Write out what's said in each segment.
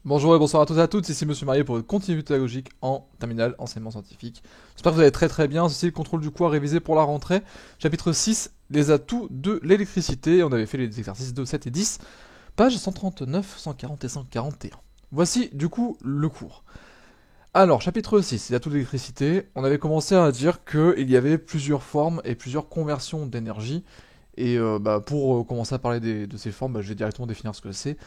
Bonjour et bonsoir à tous et à toutes, ici Monsieur Marié pour une continuité pédagogique en terminale enseignement scientifique. J'espère que vous allez très très bien, ceci est le contrôle du cours à réviser pour la rentrée. Chapitre 6, les atouts de l'électricité, on avait fait les exercices 2, 7 et 10, pages 139, 140 et 141. Voici du coup le cours. Alors, chapitre 6, les atouts de l'électricité, on avait commencé à dire qu'il y avait plusieurs formes et plusieurs conversions d'énergie. Et pour commencer à parler de ces formes, je vais directement définir ce que c'est.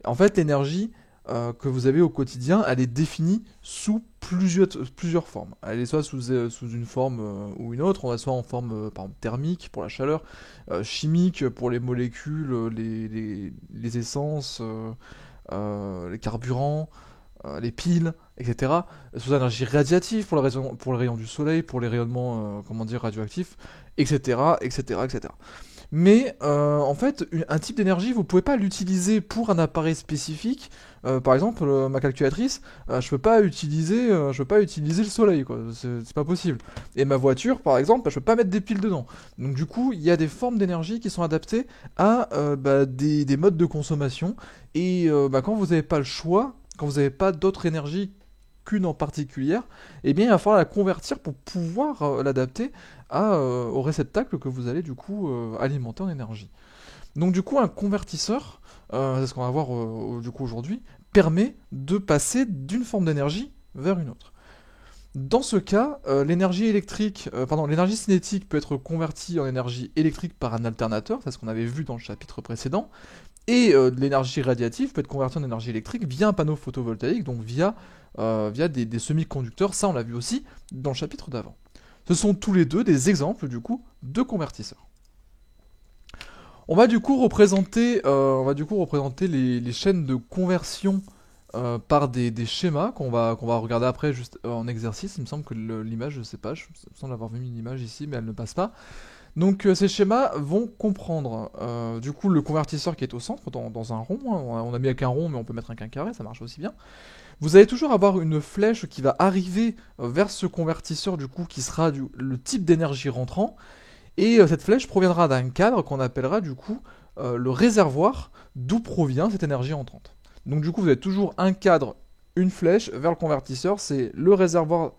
En fait, l'énergie que vous avez au quotidien, elle est définie sous plusieurs formes. Elle est soit sous une forme ou une autre, on va soit en forme par exemple, thermique pour la chaleur, chimique pour les molécules, les essences, les carburants, les piles, etc. Sous énergie radiative pour le rayon du soleil, pour les rayonnements comment dire, radioactifs, etc., etc., etc. Mais en fait, un type d'énergie, vous ne pouvez pas l'utiliser pour un appareil spécifique. Par exemple, ma calculatrice, je peux pas utiliser le soleil, quoi. C'est pas possible. Et ma voiture, par exemple, je peux pas mettre des piles dedans. Donc du coup, il y a des formes d'énergie qui sont adaptées à des modes de consommation. Et quand vous n'avez pas le choix, quand vous n'avez pas d'autre énergie qu'une en particulière, eh bien il va falloir la convertir pour pouvoir l'adapter au réceptacle que vous allez du coup alimenter en énergie. Donc du coup un convertisseur, c'est ce qu'on va voir du coup aujourd'hui, permet de passer d'une forme d'énergie vers une autre. Dans ce cas, l'énergie cinétique peut être convertie en énergie électrique par un alternateur, c'est ce qu'on avait vu dans le chapitre précédent, et l'énergie radiative peut être convertie en énergie électrique via un panneau photovoltaïque, donc via des semi-conducteurs, ça on l'a vu aussi dans le chapitre d'avant. Ce sont tous les deux des exemples du coup de convertisseurs. On va du coup représenter les chaînes de conversion par des schémas qu'on va regarder après juste en exercice. Il me semble que l'image, je sais pas, je me semble avoir mis une image ici, mais elle ne passe pas. Donc ces schémas vont comprendre du coup le convertisseur qui est au centre dans un rond. Hein. On a mis avec un rond, mais on peut mettre un carré, ça marche aussi bien. Vous allez toujours avoir une flèche qui va arriver vers ce convertisseur du coup qui sera le type d'énergie rentrant. Et cette flèche proviendra d'un cadre qu'on appellera du coup le réservoir d'où provient cette énergie entrante. Donc du coup vous avez toujours un cadre, une flèche vers le convertisseur, c'est le réservoir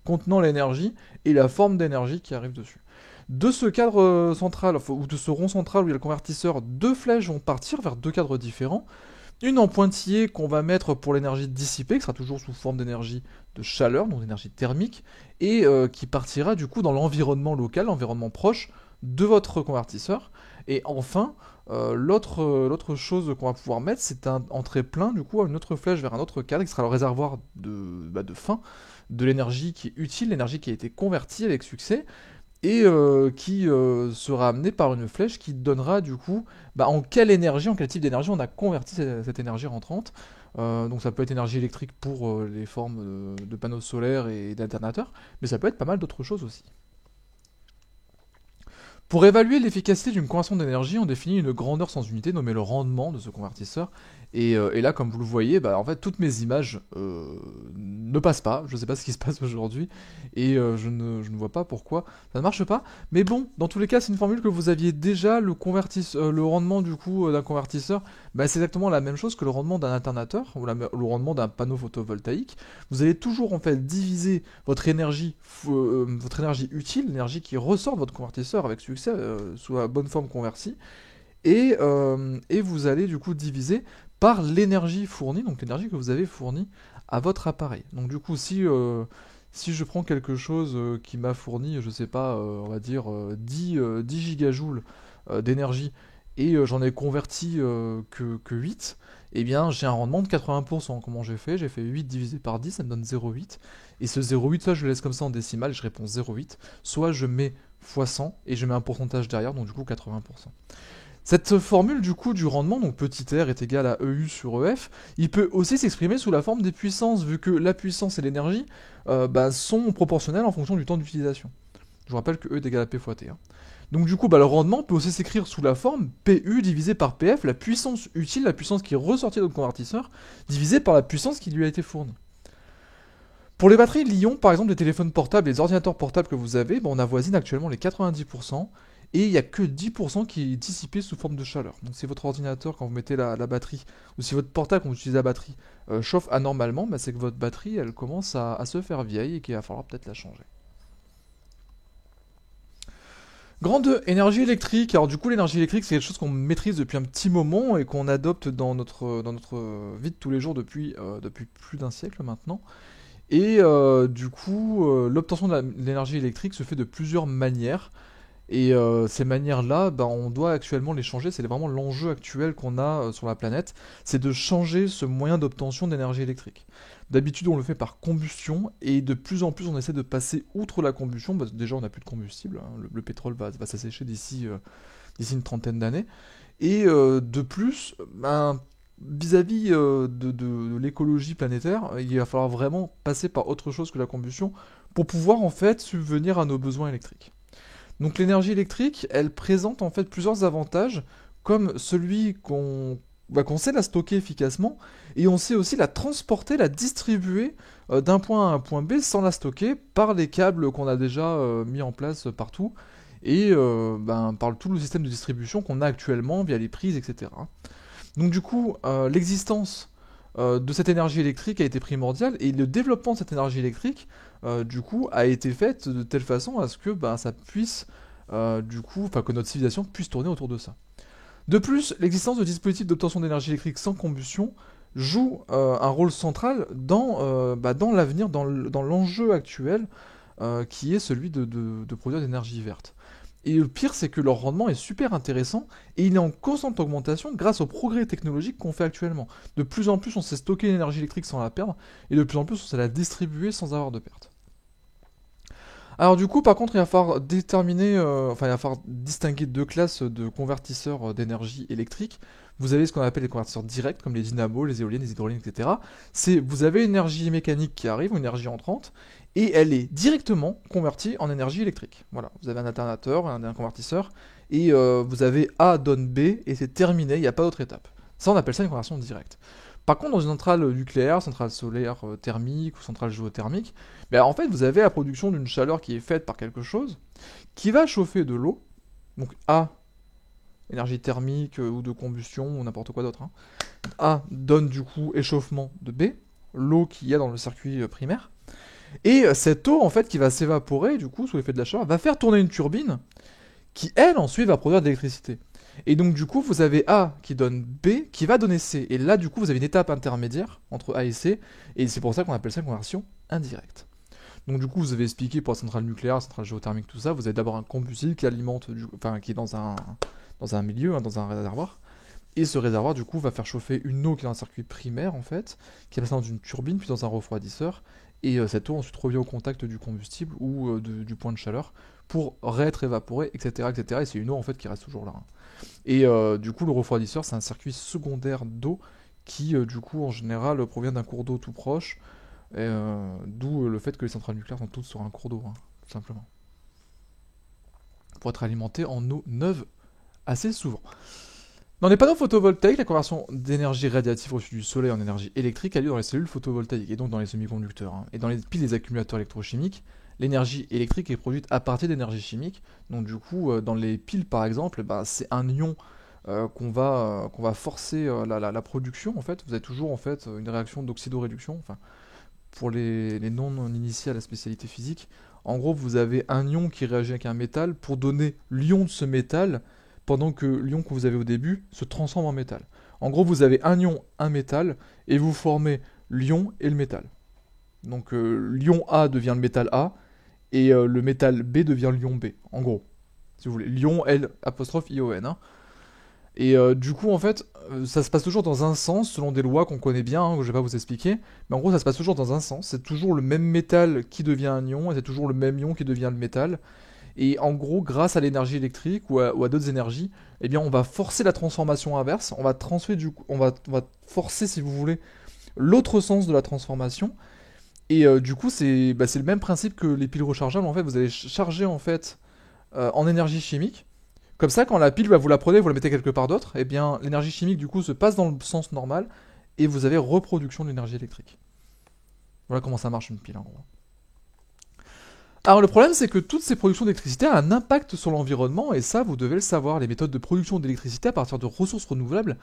contenant l'énergie et la forme d'énergie qui arrive dessus. De ce cadre central, ou de ce rond central où il y a le convertisseur, deux flèches vont partir vers deux cadres différents. Une en pointillé qu'on va mettre pour l'énergie dissipée, qui sera toujours sous forme d'énergie de chaleur, donc d'énergie thermique, et qui partira du coup dans l'environnement local, l'environnement proche de votre convertisseur. Et enfin, l'autre chose qu'on va pouvoir mettre, c'est un entrée plein, du coup, une autre flèche vers un autre cadre, qui sera le réservoir de fin de l'énergie qui est utile, l'énergie qui a été convertie avec succès, et qui sera amené par une flèche qui donnera du coup en quel type d'énergie on a converti cette énergie rentrante. Donc ça peut être énergie électrique pour les formes de panneaux solaires et d'alternateurs, mais ça peut être pas mal d'autres choses aussi. Pour évaluer l'efficacité d'une conversion d'énergie, on définit une grandeur sans unité nommée le rendement de ce convertisseur. Et là, comme vous le voyez, en fait, toutes mes images ne passent pas. Je ne sais pas ce qui se passe aujourd'hui et je ne vois pas pourquoi ça ne marche pas. Mais bon, dans tous les cas, c'est une formule que vous aviez déjà. Le rendement du coup d'un convertisseur, c'est exactement la même chose que le rendement d'un alternateur ou le rendement d'un panneau photovoltaïque. Vous allez toujours en fait diviser votre énergie utile, l'énergie qui ressort de votre convertisseur avec succès sous la bonne forme convertie, et vous allez du coup diviser par l'énergie fournie, donc l'énergie que vous avez fournie à votre appareil. Donc du coup, si je prends quelque chose qui m'a fourni, je sais pas, on va dire 10 gigajoules d'énergie, et j'en ai converti que 8, eh bien j'ai un rendement de 80%. Comment j'ai fait? J'ai fait 8 divisé par 10, ça me donne 0,8. Et ce 0,8, soit je le laisse comme ça en décimale, je réponds 0,8, soit je mets fois 100 et je mets un pourcentage derrière, donc du coup 80%. Cette formule du coup du rendement, donc petit r est égal à EU sur EF, il peut aussi s'exprimer sous la forme des puissances, vu que la puissance et l'énergie sont proportionnelles en fonction du temps d'utilisation. Je vous rappelle que E est égal à P fois T. Hein. Donc du coup, le rendement peut aussi s'écrire sous la forme PU divisé par PF, la puissance utile, la puissance qui est ressortie de notre convertisseur, divisée par la puissance qui lui a été fournie. Pour les batteries Li-ion, par exemple, des téléphones portables et des ordinateurs portables que vous avez, on avoisine actuellement les 90%. et il n'y a que 10% qui est dissipé sous forme de chaleur. Donc si votre ordinateur, quand vous mettez la batterie, ou si votre portable, quand vous utilisez la batterie, chauffe anormalement, bah, c'est que votre batterie, elle commence à se faire vieille et qu'il va falloir peut-être la changer. Grande énergie électrique. Alors du coup, l'énergie électrique, c'est quelque chose qu'on maîtrise depuis un petit moment et qu'on adopte dans notre vie de tous les jours depuis plus d'un siècle maintenant. Et du coup, l'obtention de l'énergie électrique se fait de plusieurs manières. Et ces manières-là, bah, on doit actuellement les changer. C'est vraiment l'enjeu actuel qu'on a sur la planète. C'est de changer ce moyen d'obtention d'énergie électrique. D'habitude, on le fait par combustion. Et de plus en plus, on essaie de passer outre la combustion. Parce que déjà, on n'a plus de combustible, hein. Le pétrole va s'assécher d'ici une trentaine d'années. Et de plus, ben, vis-à-vis de l'écologie planétaire, il va falloir vraiment passer par autre chose que la combustion pour pouvoir en fait subvenir à nos besoins électriques. Donc l'énergie électrique, elle présente en fait plusieurs avantages, comme celui qu'on sait la stocker efficacement, et on sait aussi la transporter, la distribuer d'un point à un point B sans la stocker par les câbles qu'on a déjà mis en place partout, et par tout le système de distribution qu'on a actuellement via les prises, etc. Donc du coup, l'existence de cette énergie électrique a été primordiale, et le développement de cette énergie électrique, du coup, a été fait de telle façon à ce que ça puisse, que notre civilisation puisse tourner autour de ça. De plus, l'existence de dispositifs d'obtention d'énergie électrique sans combustion joue un rôle central dans l'avenir, dans l'enjeu actuel, qui est celui de produire de l'énergie verte. Et le pire, c'est que leur rendement est super intéressant et il est en constante augmentation grâce aux progrès technologiques qu'on fait actuellement. De plus en plus, on sait stocker l'énergie électrique sans la perdre et de plus en plus, on sait la distribuer sans avoir de perte. Alors du coup, par contre, il va falloir il va falloir distinguer deux classes de convertisseurs d'énergie électrique. Vous avez ce qu'on appelle les convertisseurs directs, comme les dynamos, les éoliennes, les hydrauliennes, etc. Vous avez une énergie mécanique qui arrive, une énergie entrante, et elle est directement convertie en énergie électrique. Voilà, vous avez un alternateur, un convertisseur, et vous avez A donne B, et c'est terminé, il n'y a pas d'autre étape. Ça, on appelle ça une conversion directe. Par contre, dans une centrale nucléaire, centrale solaire thermique ou centrale géothermique, en fait, vous avez la production d'une chaleur qui est faite par quelque chose qui va chauffer de l'eau. Donc A, énergie thermique ou de combustion ou n'importe quoi d'autre. Hein. A donne du coup échauffement de B, l'eau qu'il y a dans le circuit primaire. Et cette eau, en fait, qui va s'évaporer, du coup, sous l'effet de la chaleur, va faire tourner une turbine qui, elle, ensuite, va produire de l'électricité. Et donc, du coup, vous avez A qui donne B, qui va donner C. Et là, du coup, vous avez une étape intermédiaire entre A et C, et c'est pour ça qu'on appelle ça une conversion indirecte. Donc, du coup, vous avez expliqué pour la centrale nucléaire, la centrale géothermique, tout ça, vous avez d'abord un combustible qui alimente, qui est dans un milieu, hein, dans un réservoir. Et ce réservoir, du coup, va faire chauffer une eau qui est dans un circuit primaire, en fait, qui est passée dans une turbine, puis dans un refroidisseur. Et cette eau ensuite revient au contact du combustible ou du point de chaleur pour réêtre évaporée, etc., etc. Et c'est une eau, en fait, qui reste toujours là. Hein. Et du coup, le refroidisseur, c'est un circuit secondaire d'eau qui, du coup, en général, provient d'un cours d'eau tout proche. D'où le fait que les centrales nucléaires sont toutes sur un cours d'eau, hein, tout simplement. Pour être alimenté en eau neuve assez souvent. Dans les panneaux photovoltaïques, la conversion d'énergie radiative reçue du soleil en énergie électrique a lieu dans les cellules photovoltaïques, et donc dans les semi-conducteurs. Hein. Et dans les piles des accumulateurs électrochimiques, l'énergie électrique est produite à partir d'énergie chimique. Donc du coup, dans les piles par exemple, c'est un ion qu'on va forcer la production. En fait, vous avez toujours en fait une réaction d'oxydoréduction. Enfin, pour les non initiés à la spécialité physique, en gros, vous avez un ion qui réagit avec un métal pour donner l'ion de ce métal, pendant que l'ion que vous avez au début se transforme en métal. En gros, vous avez un ion, un métal, et vous formez l'ion et le métal. Donc l'ion A devient le métal A, et le métal B devient l'ion B, en gros. Si vous voulez, l'ion L apostrophe ION. Hein. Et du coup, en fait, ça se passe toujours dans un sens, selon des lois qu'on connaît bien, hein, que je vais pas vous expliquer. Mais en gros, ça se passe toujours dans un sens. C'est toujours le même métal qui devient un ion, et c'est toujours le même ion qui devient le métal. Et en gros, grâce à l'énergie électrique ou à d'autres énergies, eh bien, on va forcer la transformation inverse. On va forcer, si vous voulez, l'autre sens de la transformation. Et du coup, c'est le même principe que les piles rechargeables. En fait, vous allez charger en fait en énergie chimique. Comme ça, quand la pile, vous la prenez, vous la mettez quelque part d'autre, eh bien, l'énergie chimique du coup se passe dans le sens normal et vous avez reproduction de l'énergie électrique. Voilà comment ça marche une pile en gros. Alors le problème, c'est que toutes ces productions d'électricité ont un impact sur l'environnement, et ça, vous devez le savoir. Les méthodes de production d'électricité à partir de ressources renouvelables,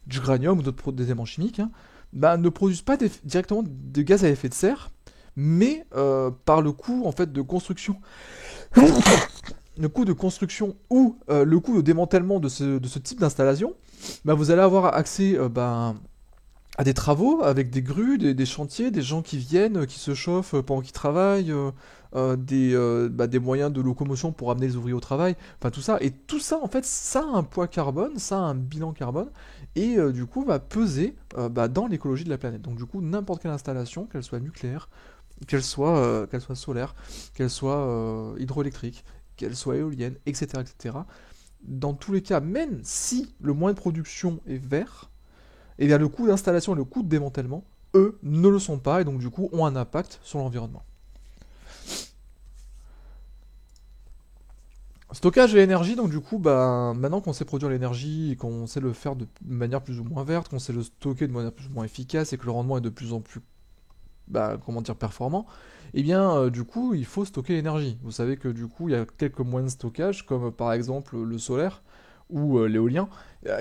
du uranium ou d'autres des éléments chimiques, hein, bah, ne produisent pas directement de gaz à effet de serre, mais par le coût en fait de construction, le coût de construction ou le coût de démantèlement de ce type d'installation, bah, vous allez avoir accès à des travaux avec des grues, des chantiers, des gens qui viennent, qui se chauffent pendant qu'ils travaillent, des moyens de locomotion pour amener les ouvriers au travail, enfin tout ça. Et tout ça, en fait, ça a un poids carbone, ça a un bilan carbone, et du coup va peser dans l'écologie de la planète. Donc du coup, n'importe quelle installation, qu'elle soit nucléaire, qu'elle soit solaire, qu'elle soit hydroélectrique, qu'elle soit éolienne, etc., etc., dans tous les cas, même si le moyen de production est vert, et bien le coût d'installation et le coût de démantèlement, eux, ne le sont pas et donc du coup ont un impact sur l'environnement. Stockage et énergie, donc du coup, maintenant qu'on sait produire l'énergie et qu'on sait le faire de manière plus ou moins verte, qu'on sait le stocker de manière plus ou moins efficace et que le rendement est de plus en plus, comment dire, performant, et bien du coup, il faut stocker l'énergie. Vous savez que du coup, il y a quelques moyens de stockage, comme par exemple le solaire ou l'éolien,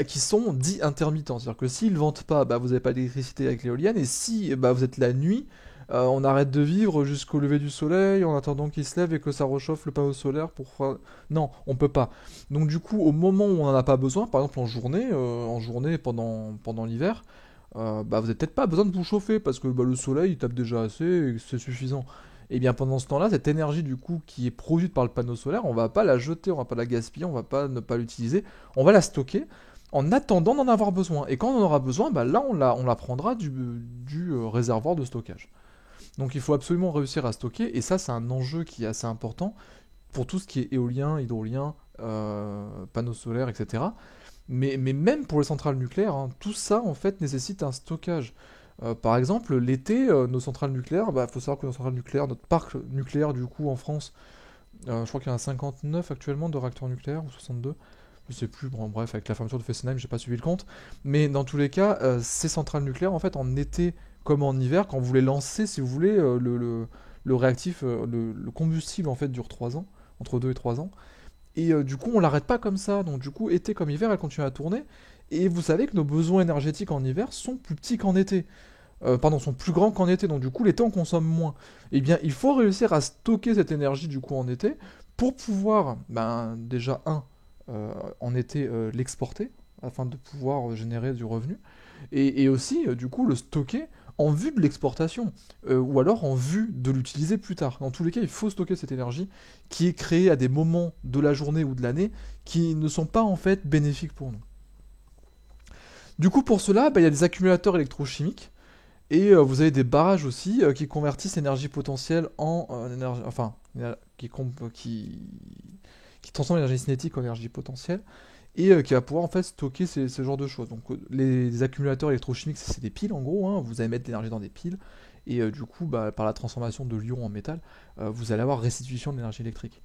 qui sont dits intermittents. C'est-à-dire que s'ils ne vendent pas, vous n'avez pas d'électricité avec l'éolienne, et si vous êtes la nuit, on arrête de vivre jusqu'au lever du soleil en attendant qu'il se lève et que ça réchauffe le panneau solaire pour faire... Non, on peut pas. Donc du coup, au moment où on n'en a pas besoin, par exemple en journée pendant l'hiver, vous n'avez peut-être pas besoin de vous chauffer parce que le soleil il tape déjà assez et c'est suffisant. Et bien pendant ce temps-là, cette énergie du coup qui est produite par le panneau solaire, on va pas la jeter, on va pas la gaspiller, on va pas ne pas l'utiliser, on va la stocker en attendant d'en avoir besoin. Et quand on en aura besoin, là on la prendra du réservoir de stockage. Donc il faut absolument réussir à stocker, et ça c'est un enjeu qui est assez important pour tout ce qui est éolien, hydrolien, panneaux solaires, etc. Mais même pour les centrales nucléaires, hein, tout ça en fait nécessite un stockage. Par exemple, l'été, nos centrales nucléaires, faut savoir que nos centrales nucléaires, notre parc nucléaire du coup en France, je crois qu'il y en a 59 actuellement de réacteurs nucléaires, ou 62, je sais plus, bon, bref, avec la fermeture de Fessenheim, j'ai pas suivi le compte. Mais dans tous les cas, ces centrales nucléaires, en fait, en été comme en hiver, quand vous les lancez, si vous voulez, le réactif, le combustible en fait dure 3 ans, entre 2 et 3 ans. Et du coup, on l'arrête pas comme ça. Donc du coup, été comme hiver, elle continue à tourner. Et vous savez que nos besoins énergétiques en hiver sont plus petits qu'en été. Pardon, sont plus grands qu'en été. Donc du coup, l'été, on consomme moins. Eh bien, il faut réussir à stocker cette énergie du coup en été pour pouvoir, déjà, en été, l'exporter afin de pouvoir générer du revenu. Et aussi, du coup, le stocker en vue de l'exportation, ou alors en vue de l'utiliser plus tard. Dans tous les cas, il faut stocker cette énergie qui est créée à des moments de la journée ou de l'année qui ne sont pas en fait bénéfiques pour nous. Du coup, pour cela, il y a des accumulateurs électrochimiques, et vous avez des barrages aussi qui convertissent l'énergie potentielle en énergie, enfin, qui transforment l'énergie cinétique en énergie potentielle, et qui va pouvoir en fait stocker ce genre de choses. Donc les accumulateurs électrochimiques, c'est des piles en gros, hein. Vous allez mettre de l'énergie dans des piles, et du coup, par la transformation de l'ion en métal, vous allez avoir restitution de l'énergie électrique.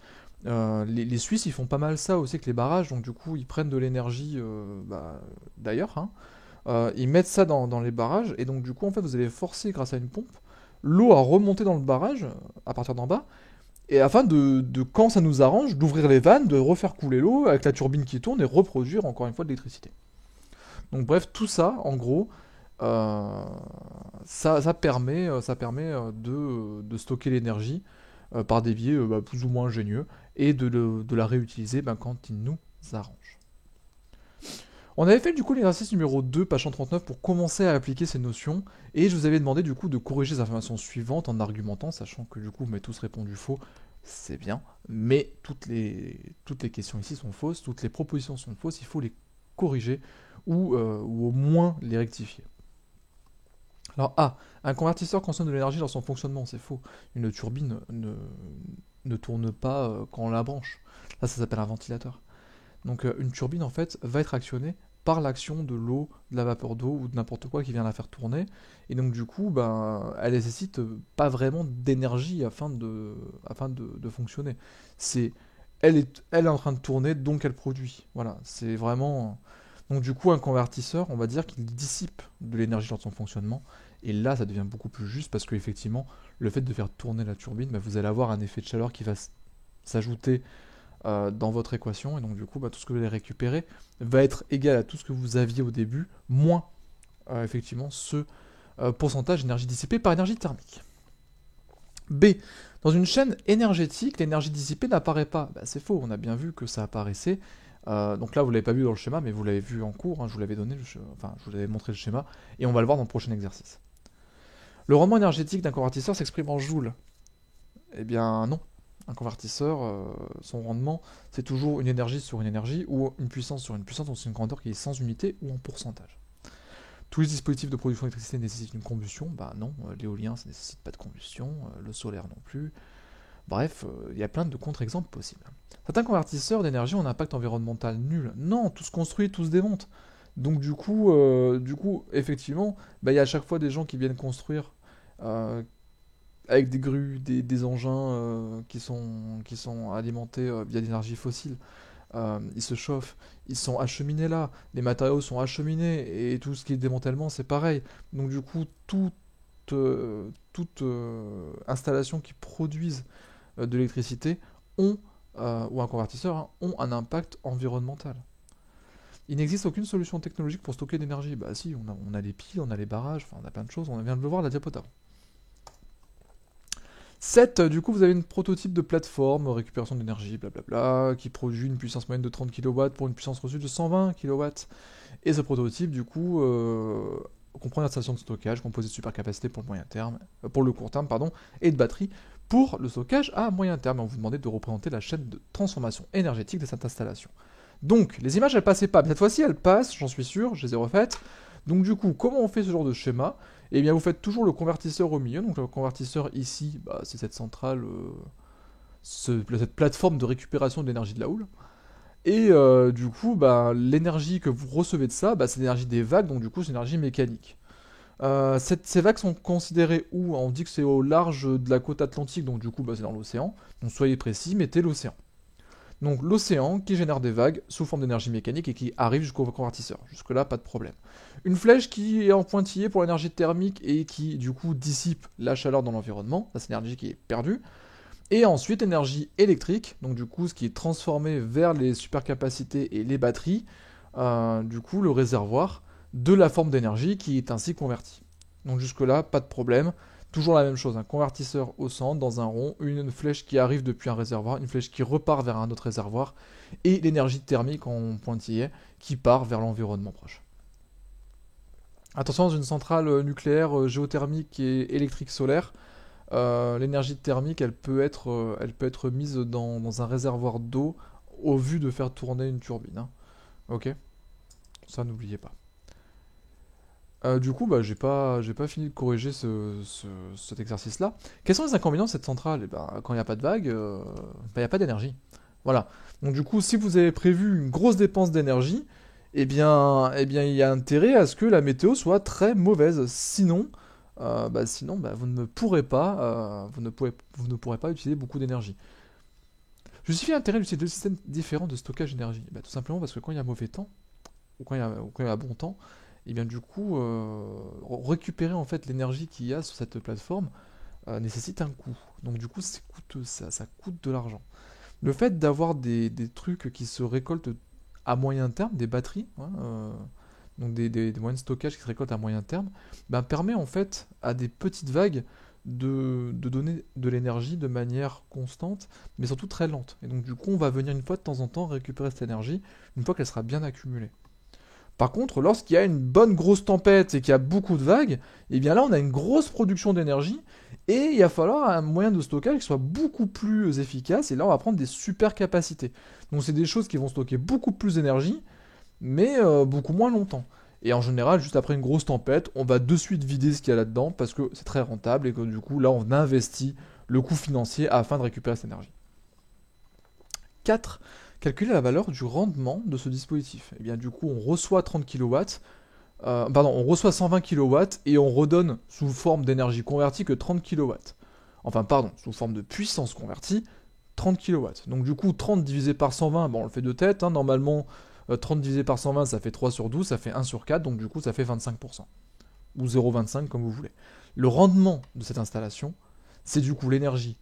Les Suisses, ils font pas mal ça aussi avec les barrages, donc du coup, ils prennent de l'énergie d'ailleurs, hein. Ils mettent ça dans les barrages, et donc du coup, en fait, vous allez forcer, grâce à une pompe, l'eau à remonter dans le barrage, à partir d'en bas, et afin quand ça nous arrange, d'ouvrir les vannes, de refaire couler l'eau avec la turbine qui tourne et reproduire encore une fois de l'électricité. Donc bref, tout ça, en gros, ça permet de stocker l'énergie par des biais plus ou moins ingénieux et de la réutiliser quand il nous arrange. On avait fait du coup l'exercice numéro 2, page 139, pour commencer à appliquer ces notions, et je vous avais demandé du coup de corriger les informations suivantes en argumentant, sachant que du coup vous m'avez tous répondu faux, c'est bien, mais toutes les questions ici sont fausses, toutes les propositions sont fausses, il faut les corriger, ou au moins les rectifier. Alors A, un convertisseur consomme de l'énergie dans son fonctionnement, c'est faux. Une turbine ne tourne pas quand on la branche. Ça s'appelle un ventilateur. Donc une turbine en fait va être actionnée par l'action de l'eau, de la vapeur d'eau ou de n'importe quoi qui vient la faire tourner. Et donc du coup, elle nécessite pas vraiment d'énergie afin de fonctionner. Elle est en train de tourner, donc elle produit. Voilà, c'est vraiment... Donc du coup, un convertisseur, on va dire qu'il dissipe de l'énergie lors de son fonctionnement, Et là, ça devient beaucoup plus juste parce qu'effectivement, le fait de faire tourner la turbine, bah, vous allez avoir un effet de chaleur qui va s'ajouter dans votre équation. Et donc, du coup, bah, tout ce que vous allez récupérer va être égal à tout ce que vous aviez au début, moins effectivement ce pourcentage d'énergie dissipée par énergie thermique. B. Dans une chaîne énergétique, l'énergie dissipée n'apparaît pas. Bah, c'est faux, on a bien vu que ça apparaissait. Donc là, vous ne l'avez pas vu dans le schéma, mais vous l'avez vu en cours, hein, je vous l'avais donné, je vous avais montré le schéma, et on va le voir dans le prochain exercice. Le rendement énergétique d'un convertisseur s'exprime en joules. Eh bien non. Un convertisseur, son rendement, c'est toujours une énergie sur une énergie, ou une puissance sur une puissance, donc c'est une grandeur qui est sans unité ou en pourcentage. Tous les dispositifs de production d'électricité nécessitent une combustion. Bah non, l'éolien, ça ne nécessite pas de combustion, le solaire non plus. Bref, il y a plein de contre-exemples possibles. Certains convertisseurs d'énergie ont un impact environnemental nul. Non, tout se construit, tout se démonte. Donc du coup effectivement, bah, il y a à chaque fois des gens qui viennent construire avec des grues, des engins qui sont alimentés via l'énergie fossile. Ils se chauffent, ils sont acheminés là, les matériaux sont acheminés, et tout ce qui est démantèlement, c'est pareil. Donc du coup, toute installation qui produise de l'électricité ou un convertisseur, hein, ont un impact environnemental. Il n'existe aucune solution technologique pour stocker l'énergie. Bah si, on a les piles, on a les barrages, enfin on a plein de choses, on vient de le voir la diapo d'avant. 7, du coup, vous avez une prototype de plateforme, récupération d'énergie, blablabla, qui produit une puissance moyenne de 30 kW pour une puissance reçue de 120 kW. Et ce prototype, du coup, comprend une station de stockage composée de supercapacité pour le court terme, et de batterie pour le stockage à moyen terme. Et on vous demandait de représenter la chaîne de transformation énergétique de cette installation. Donc, les images, elles passaient pas. Mais cette fois-ci, elles passent, j'en suis sûr, je les ai refaites. Donc du coup, comment on fait ce genre de schéma? Eh bien, vous faites toujours le convertisseur au milieu. Donc le convertisseur ici, bah, c'est cette centrale, cette plateforme de récupération de l'énergie de la houle. Et du coup, bah, l'énergie que vous recevez de ça, bah, c'est l'énergie des vagues, donc du coup, c'est l'énergie mécanique. Ces vagues sont considérées où? On dit que c'est au large de la côte atlantique, donc du coup, bah, c'est dans l'océan. Donc soyez précis, mettez l'océan. Donc l'océan qui génère des vagues sous forme d'énergie mécanique et qui arrive jusqu'au convertisseur. Jusque-là, pas de problème. Une flèche qui est en pointillé pour l'énergie thermique et qui, du coup, dissipe la chaleur dans l'environnement. Ça, c'est l'énergie qui est perdue. Et ensuite, énergie électrique, donc du coup, ce qui est transformé vers les supercapacités et les batteries. Du coup, le réservoir de la forme d'énergie qui est ainsi convertie. Donc jusque-là, pas de problème. Toujours la même chose, un convertisseur au centre, dans un rond, une flèche qui arrive depuis un réservoir, une flèche qui repart vers un autre réservoir, et l'énergie thermique en pointillé qui part vers l'environnement proche. Attention, dans une centrale nucléaire géothermique et électrique solaire, l'énergie thermique, elle peut être mise dans un réservoir d'eau au vu de faire tourner une turbine. Hein. Ok? Ça, n'oubliez pas. Du coup, bah, j'ai pas fini de corriger cet exercice-là. Quels sont les inconvénients de cette centrale? Eh ben, quand il n'y a pas de vague, il n'y a pas d'énergie. Voilà. Donc du coup, si vous avez prévu une grosse dépense d'énergie, il y a intérêt à ce que la météo soit très mauvaise. Sinon, vous ne pourrez pas, vous ne pourrez pas utiliser beaucoup d'énergie. Justifie l'intérêt d'utiliser deux systèmes différents de stockage d'énergie. Bah, tout simplement parce que quand il y a mauvais temps, ou quand il y a bon temps, et bien du coup, récupérer en fait l'énergie qu'il y a sur cette plateforme nécessite un coût. Donc du coup, c'est coûteux, ça coûte de l'argent. Le fait d'avoir des trucs qui se récoltent à moyen terme, des batteries, hein, donc des moyens de stockage qui se récoltent à moyen terme, ben, permet en fait à des petites vagues de donner de l'énergie de manière constante, mais surtout très lente. Et donc du coup, on va venir une fois de temps en temps récupérer cette énergie, une fois qu'elle sera bien accumulée. Par contre, lorsqu'il y a une bonne grosse tempête et qu'il y a beaucoup de vagues, et bien là on a une grosse production d'énergie et il va falloir un moyen de stockage qui soit beaucoup plus efficace, et là on va prendre des super capacités. Donc c'est des choses qui vont stocker beaucoup plus d'énergie, mais beaucoup moins longtemps. Et en général, juste après une grosse tempête, on va de suite vider ce qu'il y a là-dedans parce que c'est très rentable et que du coup là on investit le coût financier afin de récupérer cette énergie. 4. Calculer la valeur du rendement de ce dispositif. Et bien du coup, on reçoit 30 kW, on reçoit 120 kW et on redonne sous forme d'énergie convertie que 30 kW. Sous forme de puissance convertie, 30 kW. Donc du coup, 30 divisé par 120, on le fait de tête, hein, normalement 30 divisé par 120, ça fait 3 sur 12, ça fait 1 sur 4, donc du coup ça fait 25%. ou 0,25 comme vous voulez. Le rendement de cette installation, c'est du coup l'énergie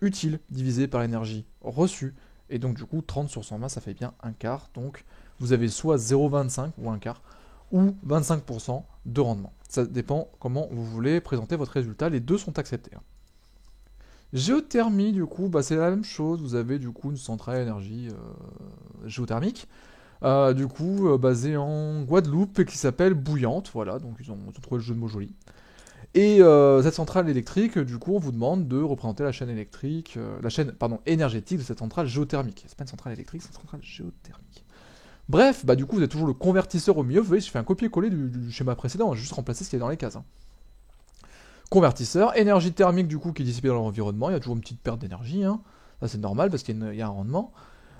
utile divisée par l'énergie reçue, et donc du coup 30 sur 120 ça fait bien un quart, donc vous avez soit 0,25 ou un quart, ou 25% de rendement. Ça dépend comment vous voulez présenter votre résultat, les deux sont acceptés. Géothermie, du coup, c'est la même chose, vous avez du coup une centrale à énergie géothermique, du coup basée en Guadeloupe et qui s'appelle Bouillante, voilà, donc ils ont trouvé le jeu de mots joli. Et cette centrale électrique, du coup, on vous demande de représenter la chaîne électrique, énergétique de cette centrale géothermique. C'est pas une centrale électrique, c'est une centrale géothermique. Bref, du coup, vous avez toujours le convertisseur au milieu. Vous voyez, je fais un copier-coller du schéma précédent, j'ai juste remplacé ce qui est dans les cases. Convertisseur, énergie thermique, du coup, qui est dissipée dans l'environnement. Il y a toujours une petite perte d'énergie, hein. Ça, c'est normal parce qu'il y a un rendement.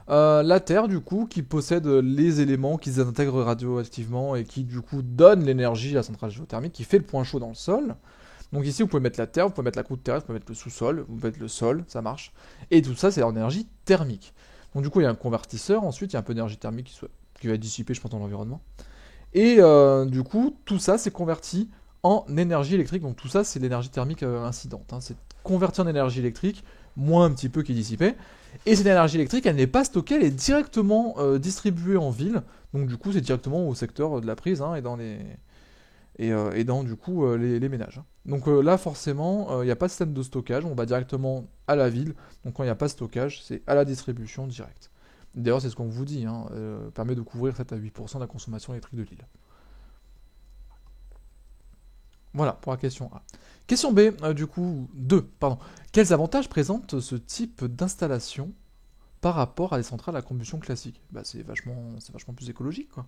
La Terre, du coup, qui possède les éléments qu'ils intègrent radioactivement et qui, du coup, donne l'énergie à la centrale géothermique, qui fait le point chaud dans le sol. Donc ici, vous pouvez mettre la terre, vous pouvez mettre la croûte terrestre, vous pouvez mettre le sous-sol, vous pouvez mettre le sol, ça marche. Et tout ça, c'est en énergie thermique. Donc du coup, il y a un convertisseur, ensuite, il y a un peu d'énergie thermique qui va être dissipée, je pense, dans l'environnement. Et du coup, tout ça, c'est converti en énergie électrique. Donc tout ça, c'est l'énergie thermique incidente. Hein. C'est converti en énergie électrique, moins un petit peu qui est dissipée. Et cette énergie électrique, elle n'est pas stockée, elle est directement distribuée en ville. Donc du coup, c'est directement au secteur de la prise hein, et dans du coup les ménages. Donc là forcément il n'y a pas de système de stockage, on va directement à la ville, donc quand il n'y a pas de stockage, c'est à la distribution directe. D'ailleurs c'est ce qu'on vous dit, permet de couvrir 7 à 8% de la consommation électrique de l'île. Voilà pour la question A. Question B, du coup 2, pardon. Quels avantages présente ce type d'installation par rapport à des centrales à combustion classiques? C'est vachement plus écologique quoi.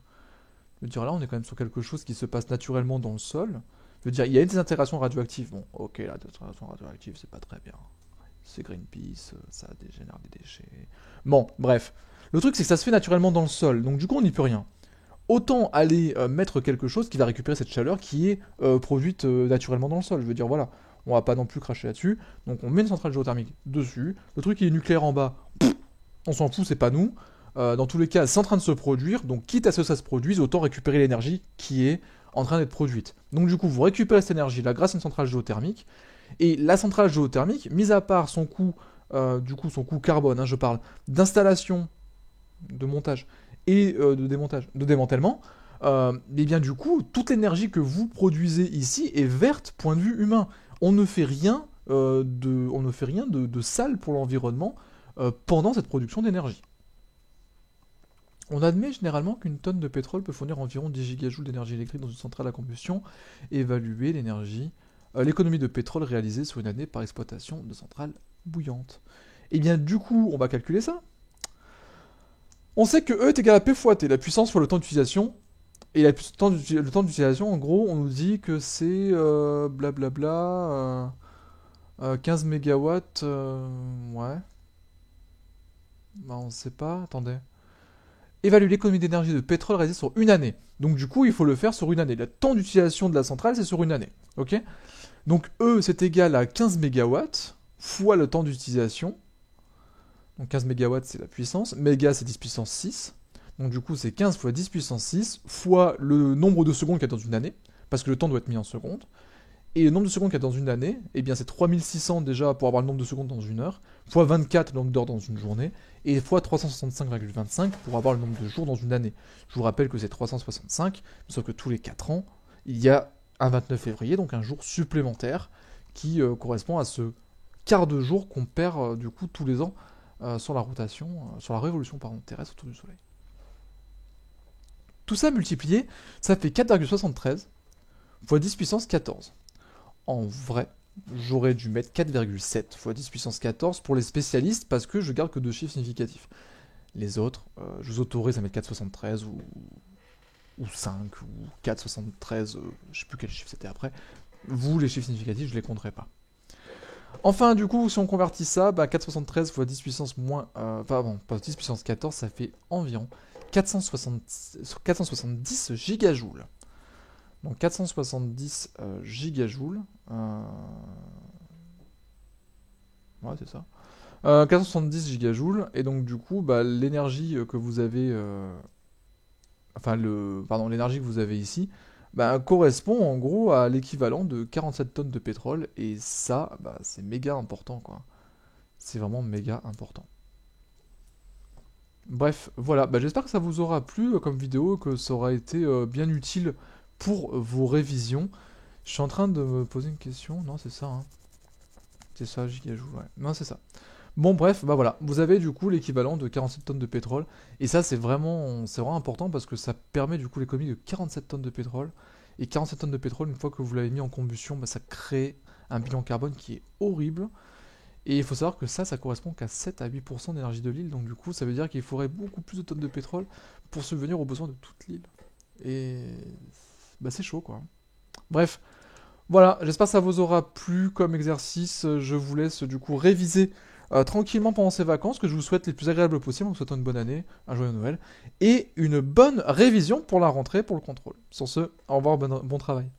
Je veux dire, là, on est quand même sur quelque chose qui se passe naturellement dans le sol. Je veux dire, il y a des intégrations radioactives. Bon, ok, la désintegration radioactive, c'est pas très bien. C'est Greenpeace, ça dégénère des déchets. Bon, bref. Le truc, c'est que ça se fait naturellement dans le sol. Donc, du coup, on n'y peut rien. Autant aller mettre quelque chose qui va récupérer cette chaleur qui est produite naturellement dans le sol. Je veux dire, voilà. On va pas non plus cracher là-dessus. Donc, on met une centrale géothermique dessus. Le truc qui est nucléaire en bas, on s'en fout, c'est pas nous. Dans tous les cas, c'est en train de se produire, donc quitte à ce que ça se produise, autant récupérer l'énergie qui est en train d'être produite. Donc du coup, vous récupérez cette énergie-là grâce à une centrale géothermique, et la centrale géothermique, mis à part son coût, son coût carbone, hein, je parle d'installation, de montage et de démantèlement, et bien du coup, toute l'énergie que vous produisez ici est verte, point de vue humain. On ne fait rien de sale pour l'environnement pendant cette production d'énergie. On admet généralement qu'une tonne de pétrole peut fournir environ 10 gigajoules d'énergie électrique dans une centrale à combustion et évaluer l'économie de pétrole réalisée sur une année par exploitation de centrales bouillantes. Et bien du coup, on va calculer ça. On sait que E est égal à P fois T, la puissance fois le temps d'utilisation. Et le temps d'utilisation, en gros, on nous dit que c'est blablabla 15 mégawatts. Ouais. On sait pas, attendez. Évaluer l'économie d'énergie de pétrole réalisée sur une année. Donc du coup, il faut le faire sur une année. Le temps d'utilisation de la centrale, c'est sur une année. Ok. Donc E, c'est égal à 15 MW fois le temps d'utilisation. Donc 15 MW, c'est la puissance. Méga, c'est 10 puissance 6. Donc du coup, c'est 15 fois 10 puissance 6 fois le nombre de secondes qu'il y a dans une année. Parce que le temps doit être mis en secondes. Et le nombre de secondes qu'il y a dans une année, eh bien c'est 3600 déjà pour avoir le nombre de secondes dans une heure, fois 24 le nombre d'heures dans une journée, et fois 365,25 pour avoir le nombre de jours dans une année. Je vous rappelle que c'est 365, sauf que tous les 4 ans, il y a un 29 février, donc un jour supplémentaire, qui correspond à ce quart de jour qu'on perd du coup tous les ans sur la révolution terrestre autour du Soleil. Tout ça multiplié, ça fait 4,73 fois 10 puissance 14. En vrai, j'aurais dû mettre 4,7 fois 10 puissance 14 pour les spécialistes parce que je garde que 2 chiffres significatifs. Les autres, je vous autorise à mettre 4,73 ou 5 ou 4,73, je sais plus quel chiffre c'était après. Vous, les chiffres significatifs, je les compterai pas. Enfin, du coup, si on convertit ça, 4,73 fois 10 puissance pas 10 puissance 14, ça fait environ 470 gigajoules. Donc 470 gigajoules. Ouais, c'est ça. 470 gigajoules. Et donc, du coup, l'énergie que vous avez. L'énergie que vous avez ici bah, correspond en gros à l'équivalent de 47 tonnes de pétrole. Et ça, bah, c'est méga important, quoi. C'est vraiment méga important. Bref, voilà, bah, j'espère que ça vous aura plu comme vidéo, que ça aura été bien utile pour vos révisions. Je suis en train de me poser une question, non c'est ça, hein. C'est ça, Gigajou, ouais. Non, c'est ça. Bon, bref, bah voilà, vous avez du coup l'équivalent de 47 tonnes de pétrole, et ça c'est vraiment important parce que ça permet du coup l'économie de 47 tonnes de pétrole, et 47 tonnes de pétrole, une fois que vous l'avez mis en combustion, bah, ça crée un bilan carbone qui est horrible, et il faut savoir que ça correspond qu'à 7 à 8% d'énergie de l'île, donc du coup ça veut dire qu'il faudrait beaucoup plus de tonnes de pétrole pour subvenir aux besoins de toute l'île. Et bah c'est chaud quoi. Bref, voilà, j'espère que ça vous aura plu comme exercice. Je vous laisse du coup réviser tranquillement pendant ces vacances, que je vous souhaite les plus agréables possibles, en vous souhaitant une bonne année, un joyeux Noël, et une bonne révision pour la rentrée, pour le contrôle. Sur ce, au revoir, bon travail.